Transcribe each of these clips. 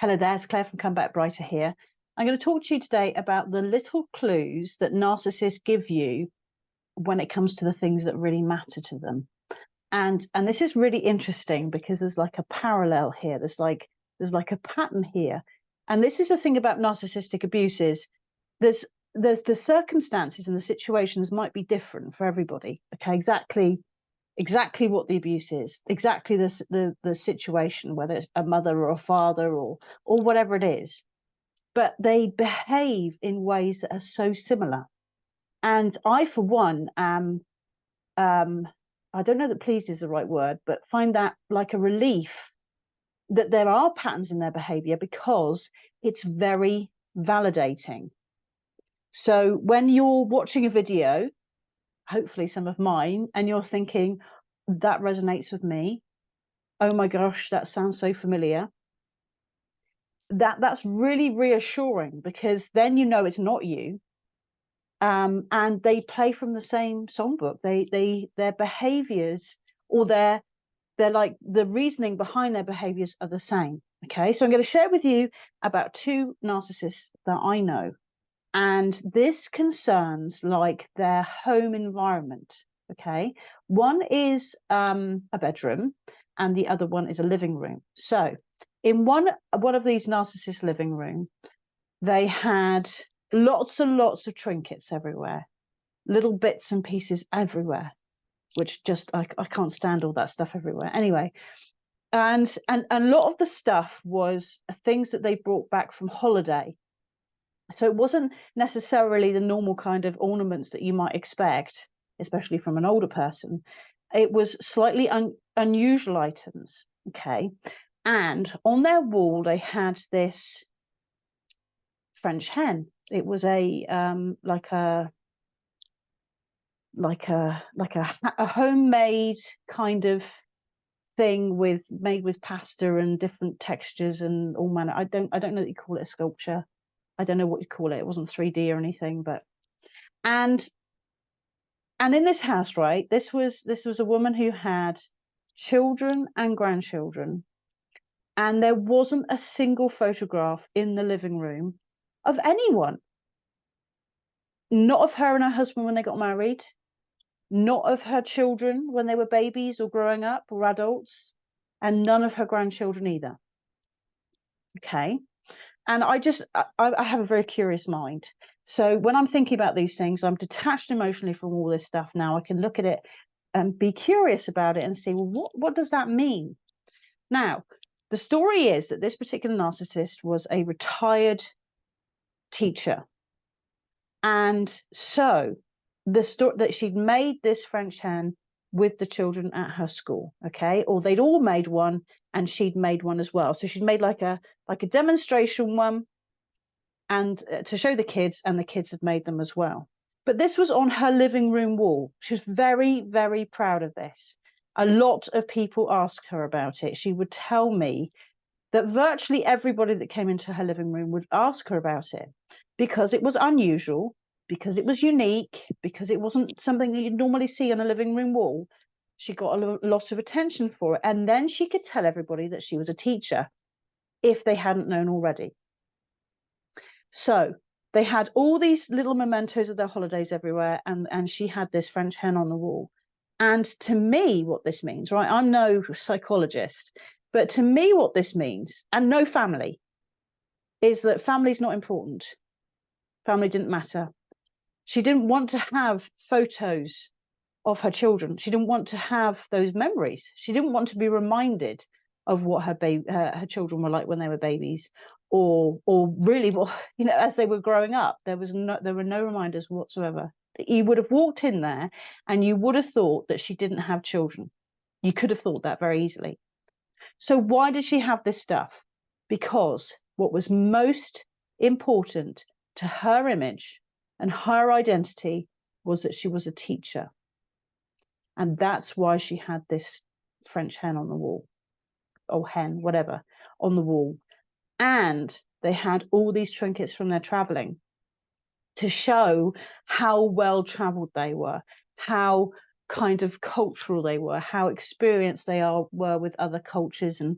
Hello there, it's Claire from Come Back Brighter here. I'm going to talk to you today about the little clues that narcissists give you when it comes to the things that really matter to them. And this is really interesting because there's like a parallel here. There's like a pattern here. And this is the thing about narcissistic abuse is there's the circumstances and the situations might be different for everybody. Okay, exactly what the abuse is, exactly the situation, whether it's a mother or a father or whatever it is, but they behave in ways that are so similar. And I, for one, am I don't know that pleased is the right word, but find that like a relief that there are patterns in their behavior because it's very validating. So when you're watching a video, hopefully some of mine, and you're thinking, that resonates with me. Oh my gosh, that sounds so familiar. That's really reassuring because then you know it's not you. And they play from the same songbook. Their behaviors or they're like the reasoning behind their behaviors are the same. Okay, so I'm going to share with you about two narcissists that I know. And this concerns like their home environment. Okay, one is a bedroom and the other one is a living room. So in one of these narcissist living room, they had lots and lots of trinkets everywhere, little bits and pieces everywhere, which just I can't stand all that stuff everywhere. Anyway, and a lot of the stuff was things that they brought back from holiday. So it wasn't necessarily the normal kind of ornaments that you might expect, especially from an older person. It was slightly unusual items. Okay. And on their wall, they had this French hen. It was a a homemade kind of thing made with pasta and different textures and all manner. I don't know that you call it a sculpture. I don't know what you call it. It wasn't 3D or anything, but and in this house, right, this was a woman who had children and grandchildren, and there wasn't a single photograph in the living room of anyone. Not of her and her husband when they got married, not of her children when they were babies or growing up or adults, and none of her grandchildren either. Okay. And I have a very curious mind. So when I'm thinking about these things, I'm detached emotionally from all this stuff now. I can look at it and be curious about it and see, well, what does that mean? Now, the story is that this particular narcissist was a retired teacher. And so the story that she'd made this French hen with the children at her school, okay, or they'd all made one and she'd made one as well. So she'd made like a demonstration one and to show the kids, and the kids had made them as well. But this was on her living room wall. She was very, very proud of this. A lot of people asked her about it. She would tell me that virtually everybody that came into her living room would ask her about it because it was unusual, because it was unique, because it wasn't something that you'd normally see on a living room wall. She got a lot of attention for it. And then she could tell everybody that she was a teacher if they hadn't known already. So they had all these little mementos of their holidays everywhere, and she had this French hen on the wall. And to me, what this means, right, I'm no psychologist, but to me what this means, and no family, is that family's not important. Family didn't matter. She didn't want to have photos of her children. She didn't want to have those memories. She didn't want to be reminded of what her children were like when they were babies, or really, well, you know, as they were growing up. There were no reminders whatsoever. You would have walked in there and you would have thought that she didn't have children. You could have thought that very easily. So why did she have this stuff? Because what was most important to her image and her identity was that she was a teacher. And that's why she had this French hen on the wall, or hen, whatever, on the wall. And they had all these trinkets from their traveling to show how well traveled they were, how kind of cultural they were, how experienced they were with other cultures and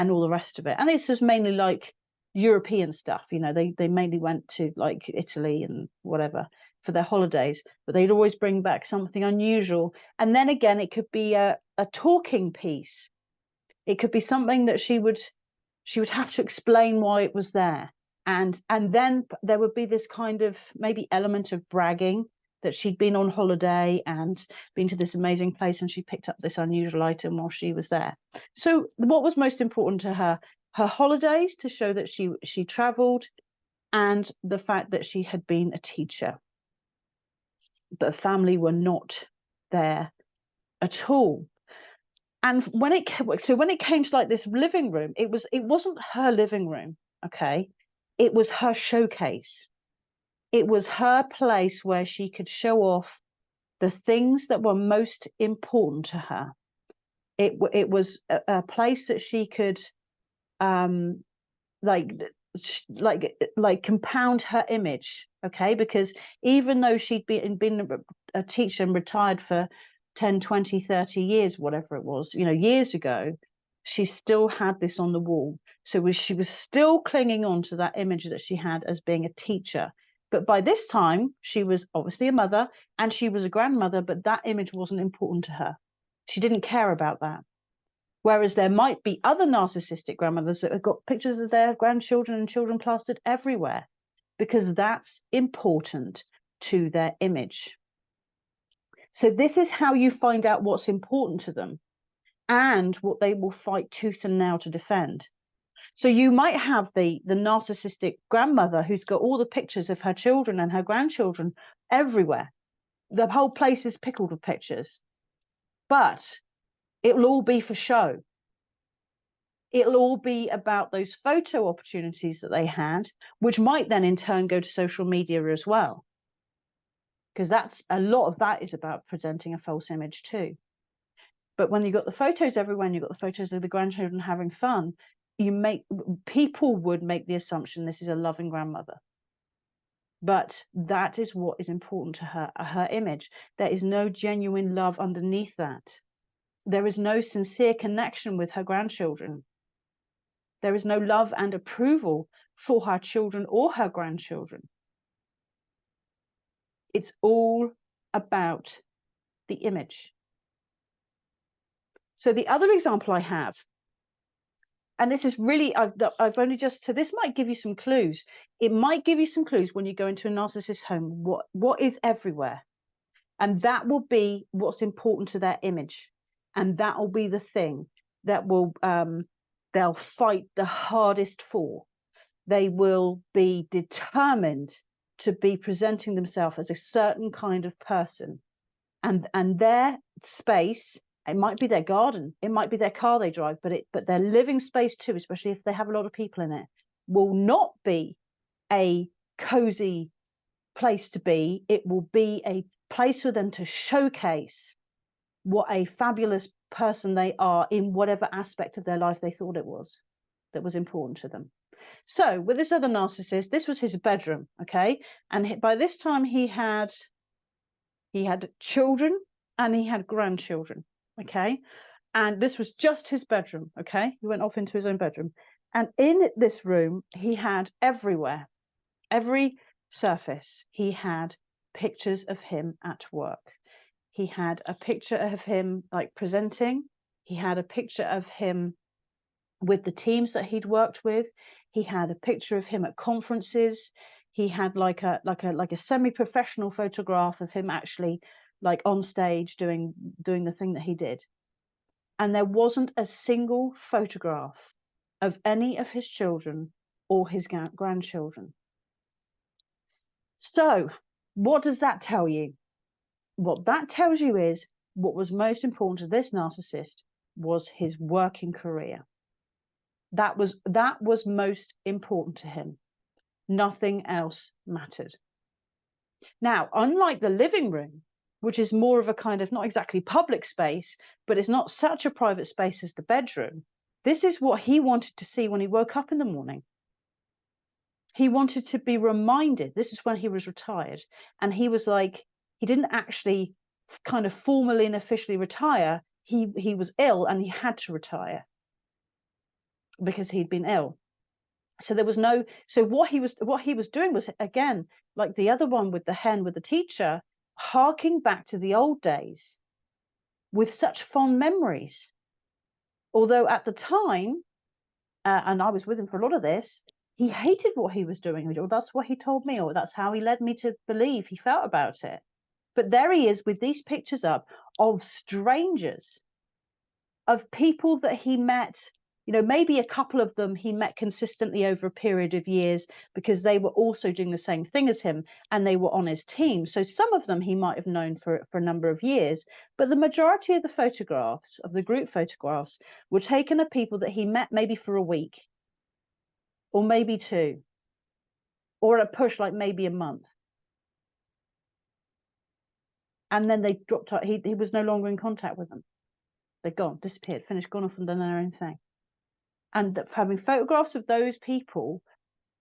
all the rest of it. And this was mainly like European stuff. You know, they mainly went to like Italy and whatever for their holidays, but they'd always bring back something unusual. And then again, it could be a talking piece. It could be something that she would have to explain why it was there. And then there would be this kind of maybe element of bragging that she'd been on holiday and been to this amazing place, and she picked up this unusual item while she was there. So what was most important to her? Her holidays, to show that she traveled, and the fact that she had been a teacher. But family were not there at all. And when it came to like this living room, it wasn't her living room, okay? It was her showcase. It was her place where she could show off the things that were most important to her. It was a place that she could like compound her image, okay? Because even though she'd been a teacher and retired for 10, 20, 30 years, whatever it was, you know, years ago, she still had this on the wall. So she was still clinging on to that image that she had as being a teacher. But by this time, she was obviously a mother and she was a grandmother, but that image wasn't important to her. She didn't care about that. Whereas there might be other narcissistic grandmothers that have got pictures of their grandchildren and children plastered everywhere, because that's important to their image. So this is how you find out what's important to them and what they will fight tooth and nail to defend. So you might have the narcissistic grandmother who's got all the pictures of her children and her grandchildren everywhere. The whole place is pickled with pictures, but it will all be for show. It'll all be about those photo opportunities that they had, which might then in turn go to social media as well. Because that's a lot of that is about presenting a false image too. But when you've got the photos everywhere and you've got the photos of the grandchildren having fun, people would make the assumption this is a loving grandmother. But that is what is important to her image. There is no genuine love underneath that. There is no sincere connection with her grandchildren. There is no love and approval for her children or her grandchildren. It's all about the image. So the other example I have, and this is really, I've only just, so this might give you some clues. It might give you some clues when you go into a narcissist home, what is everywhere. And that will be what's important to their image. And that will be the thing that will, they'll fight the hardest for. They will be determined to be presenting themselves as a certain kind of person. And their space, it might be their garden, it might be their car they drive, but their living space too, especially if they have a lot of people in it, will not be a cozy place to be. It will be a place for them to showcase what a fabulous person they are in whatever aspect of their life they thought it was that was important to them. So with this other narcissist, this was his bedroom, okay? And by this time he had children and he had grandchildren, okay? And this was just his bedroom, okay? He went off into his own bedroom. And in this room, he had everywhere, every surface, he had pictures of him at work. He had a picture of him like presenting. He had a picture of him with the teams that he'd worked with. He had a picture of him at conferences. He had like a semi-professional photograph of him actually like on stage doing the thing that he did. And there wasn't a single photograph of any of his children or his grandchildren. So what does that tell you? What that tells you is what was most important to this narcissist was his working career. That was most important to him. Nothing else mattered. Now, unlike the living room, which is more of a kind of not exactly public space, but it's not such a private space as the bedroom, this is what he wanted to see when he woke up in the morning. He wanted to be reminded. This is when he was retired. And he was like, he didn't actually kind of formally and officially retire. He was ill and he had to retire because he'd been ill. So there was no, so what he was doing was, again, like the other one with the hen with the teacher, harking back to the old days with such fond memories. Although at the time, and I was with him for a lot of this, he hated what he was doing, or that's what he told me, or that's how he led me to believe he felt about it. But there he is with these pictures up of strangers, of people that he met, you know, maybe a couple of them he met consistently over a period of years because they were also doing the same thing as him and they were on his team. So some of them he might have known for a number of years, but the majority of the photographs, of the group photographs, were taken of people that he met maybe for a week or maybe 2, or at a push like maybe a month. And then they dropped out. He was no longer in contact with them. They're gone, disappeared, finished, gone off and done their own thing. And having photographs of those people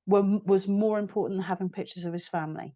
was more important than having pictures of his family.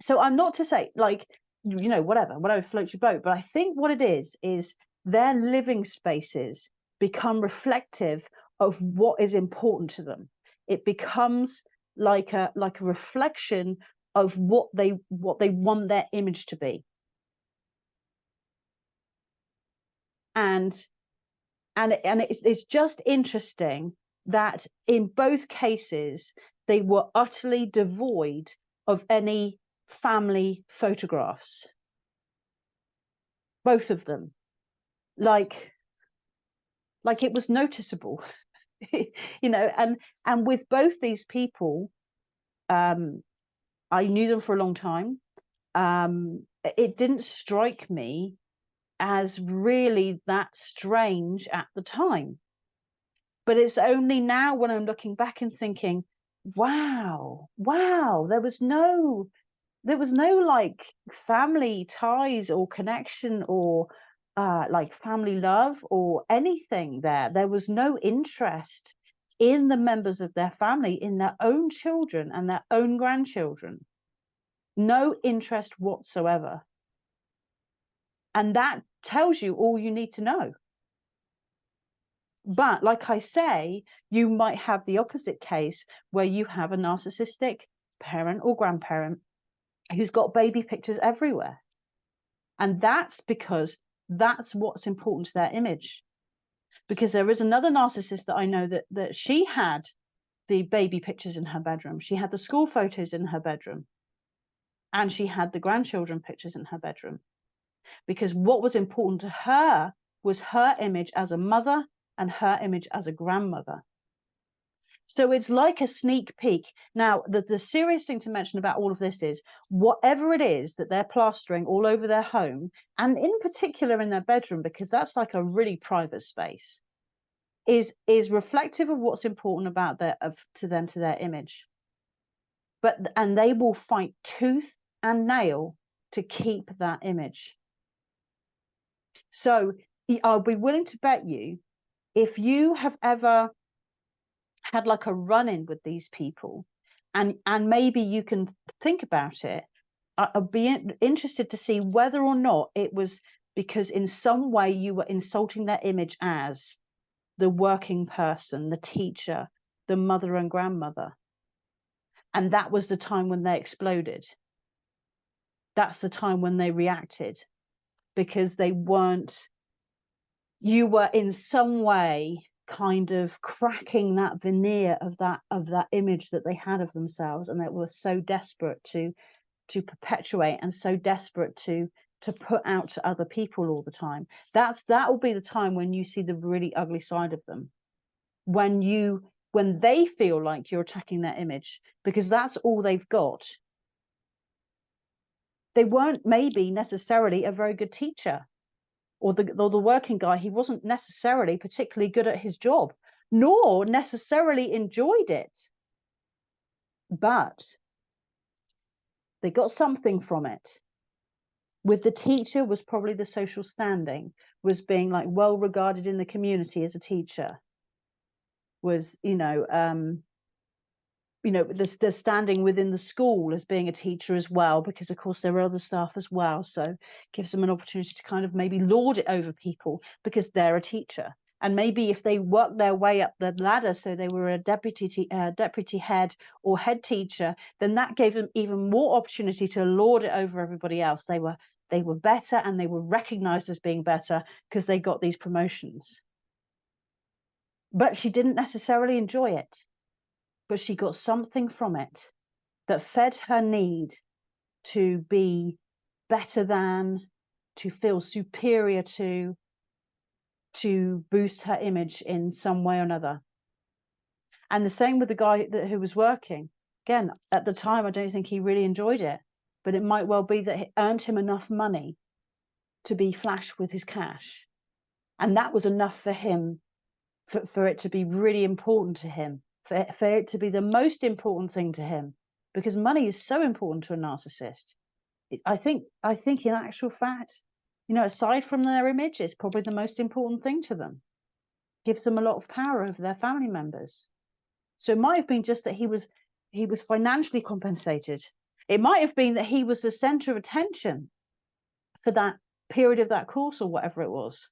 So I'm not to say, like, you know, whatever floats your boat, but I think what it is their living spaces become reflective of what is important to them. It becomes like a reflection of what they want their image to be. And it's just interesting that in both cases they were utterly devoid of any family photographs, both of them. Like it was noticeable. You know, and with both these people, I knew them for a long time. It didn't strike me as really that strange at the time. But it's only now when I'm looking back and thinking, wow, there was no like family ties or connection or like family love or anything there. There was no interest in the members of their family, in their own children and their own grandchildren. No interest whatsoever. And that tells you all you need to know. But like I say, you might have the opposite case where you have a narcissistic parent or grandparent who's got baby pictures everywhere. And that's because that's what's important to their image. Because there is another narcissist that I know that she had the baby pictures in her bedroom. She had the school photos in her bedroom. And she had the grandchildren pictures in her bedroom. Because what was important to her was her image as a mother and her image as a grandmother. So it's like a sneak peek. Now, the serious thing to mention about all of this is whatever it is that they're plastering all over their home, and in particular in their bedroom, because that's like a really private space, is reflective of what's important about to their image. And they will fight tooth and nail to keep that image. So I'll be willing to bet you, if you have ever had like a run-in with these people, and maybe you can think about it, I'd be interested to see whether or not it was because in some way you were insulting their image as the working person, the teacher, the mother and grandmother. And that was the time when they exploded. That's the time when they reacted, because you were in some way kind of cracking that veneer of that image that they had of themselves, and they were so desperate to perpetuate and so desperate to put out to other people all the time. That will be the time when you see the really ugly side of them, when they feel like you're attacking their image, because that's all they've got. They weren't maybe necessarily a very good teacher, or the working guy. He wasn't necessarily particularly good at his job, nor necessarily enjoyed it. But they got something from it. With the teacher was probably the social standing, was being like well regarded in the community as a teacher, was, the standing within the school as being a teacher as well, because of course there were other staff as well. So it gives them an opportunity to kind of maybe lord it over people because they're a teacher. And maybe if they worked their way up the ladder, so they were a deputy head or head teacher, then that gave them even more opportunity to lord it over everybody else. They were better, and they were recognized as being better because they got these promotions. But she didn't necessarily enjoy it, but she got something from it that fed her need to be better than, to feel superior to boost her image in some way or another. And the same with the guy who was working. Again, at the time, I don't think he really enjoyed it, but it might well be that it earned him enough money to be flash with his cash. And that was enough for him, for it to be really important to him, for it to be the most important thing to him, because money is so important to a narcissist. I think in actual fact, you know, aside from their image, it's probably the most important thing to them. Gives them a lot of power over their family members. So it might have been just that he was financially compensated. It might have been that he was the center of attention for that period of that course or whatever it was.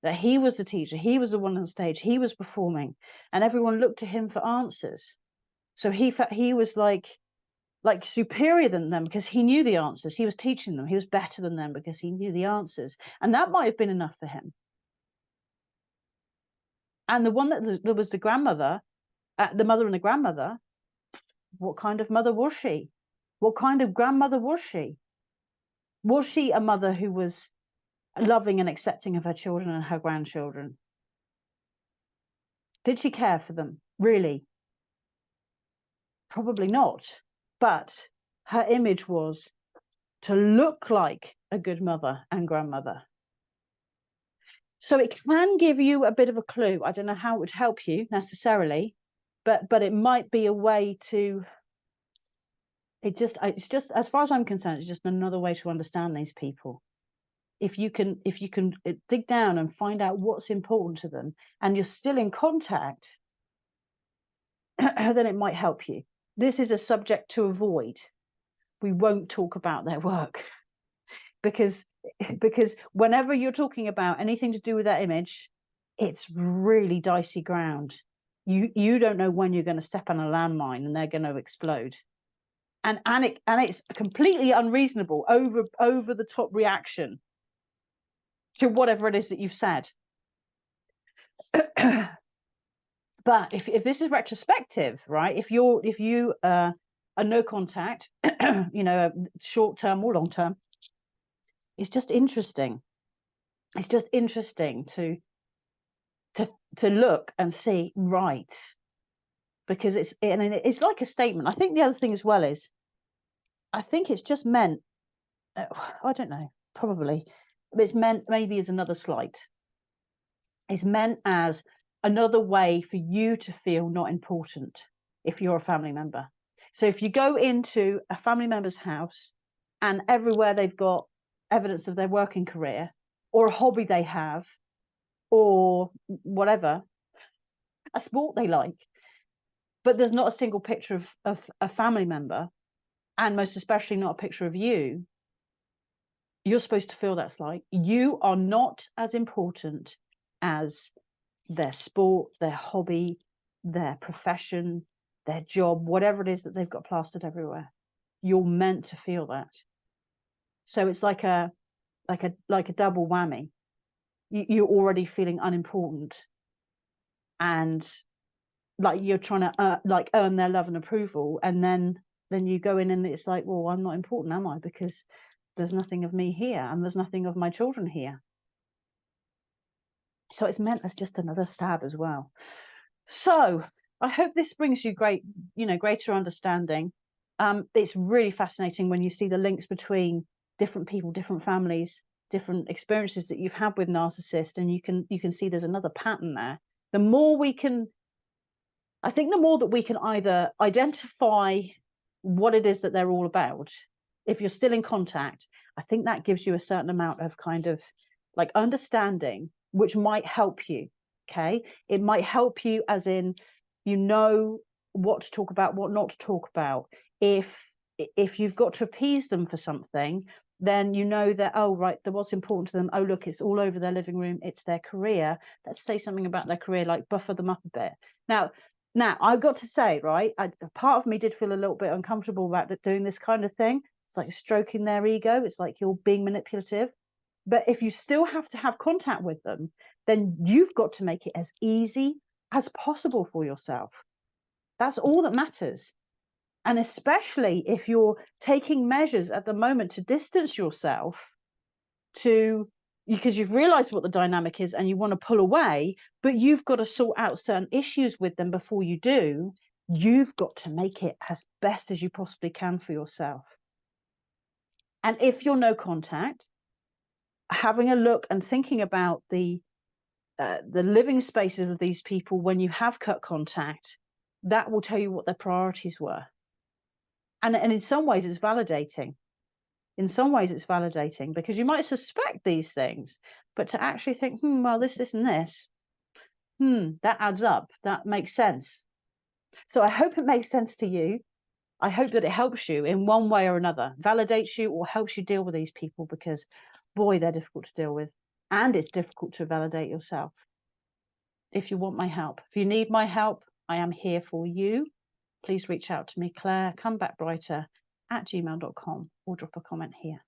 That he was the teacher, he was the one on stage, he was performing, and everyone looked to him for answers. So he was like superior than them because he knew the answers. He was teaching them. He was better than them because he knew the answers. And that might have been enough for him. And the one that was the grandmother, the mother and the grandmother, what kind of mother was she? What kind of grandmother was she? Was she a mother who was loving and accepting of her children and her grandchildren? Did she care for them? Really? Probably not. But her image was to look like a good mother and grandmother. So it can give you a bit of a clue. I don't know how it would help you necessarily, but it might be a way to, it's just, as far as I'm concerned, it's just another way to understand these people. If you can dig down and find out what's important to them, and you're still in contact, then it might help you. This is a subject to avoid. We won't talk about their work because whenever you're talking about anything to do with that image, it's really dicey ground. You don't know when you're going to step on a landmine and they're going to explode. And it's a completely unreasonable, over the top reaction to whatever it is that you've said. But if this is retrospective, right? If you are no contact, you know, short term or long term, it's just interesting. It's just interesting to look and see, right? Because it's like a statement. I think the other thing as well is, I think it's just meant, I don't know, probably, but it's meant maybe as another slight. It's meant as another way for you to feel not important if you're a family member. So if you go into a family member's house and everywhere they've got evidence of their working career or a hobby they have or whatever, a sport they like, but there's not a single picture of a family member, and most especially not a picture of you, you're supposed to feel that's like you are not as important as their sport, their hobby, their profession, their job, whatever it is that they've got plastered everywhere. You're meant to feel that. So it's like a double whammy. You're already feeling unimportant, and like you're trying to like earn their love and approval, and then you go in and it's like, well, I'm not important, am I? Because there's nothing of me here, and there's nothing of my children here. So it's meant as just another stab as well. So I hope this brings you greater understanding. It's really fascinating when you see the links between different people, different families, different experiences that you've had with narcissists, and you can see there's another pattern there. The more that we can either identify what it is that they're all about, if you're still in contact, I think that gives you a certain amount of kind of like understanding, which might help you. Okay, it might help you as in, you know, what to talk about, what not to talk about. If you've got to appease them for something, then you know that, oh, right, what's important to them. Oh, look, it's all over their living room. It's their career. Let's say something about their career, like buffer them up a bit. Now, I've got to say, right, part of me did feel a little bit uncomfortable about doing this kind of thing. It's like stroking their ego. It's like you're being manipulative. But if you still have to have contact with them, then you've got to make it as easy as possible for yourself. That's all that matters. And especially if you're taking measures at the moment to distance yourself because you've realized what the dynamic is and you want to pull away, but you've got to sort out certain issues with them before you do, you've got to make it as best as you possibly can for yourself. And if you're no contact, having a look and thinking about the living spaces of these people when you have cut contact, that will tell you what their priorities were. And in some ways, it's validating. In some ways, it's validating because you might suspect these things, but to actually think, well, this, and this, that adds up. That makes sense. So I hope it makes sense to you. I hope that it helps you in one way or another, validates you or helps you deal with these people because, boy, they're difficult to deal with. And it's difficult to validate yourself. If you want my help, if you need my help, I am here for you. Please reach out to me, Clare, comebackbrighter@gmail.com, or drop a comment here.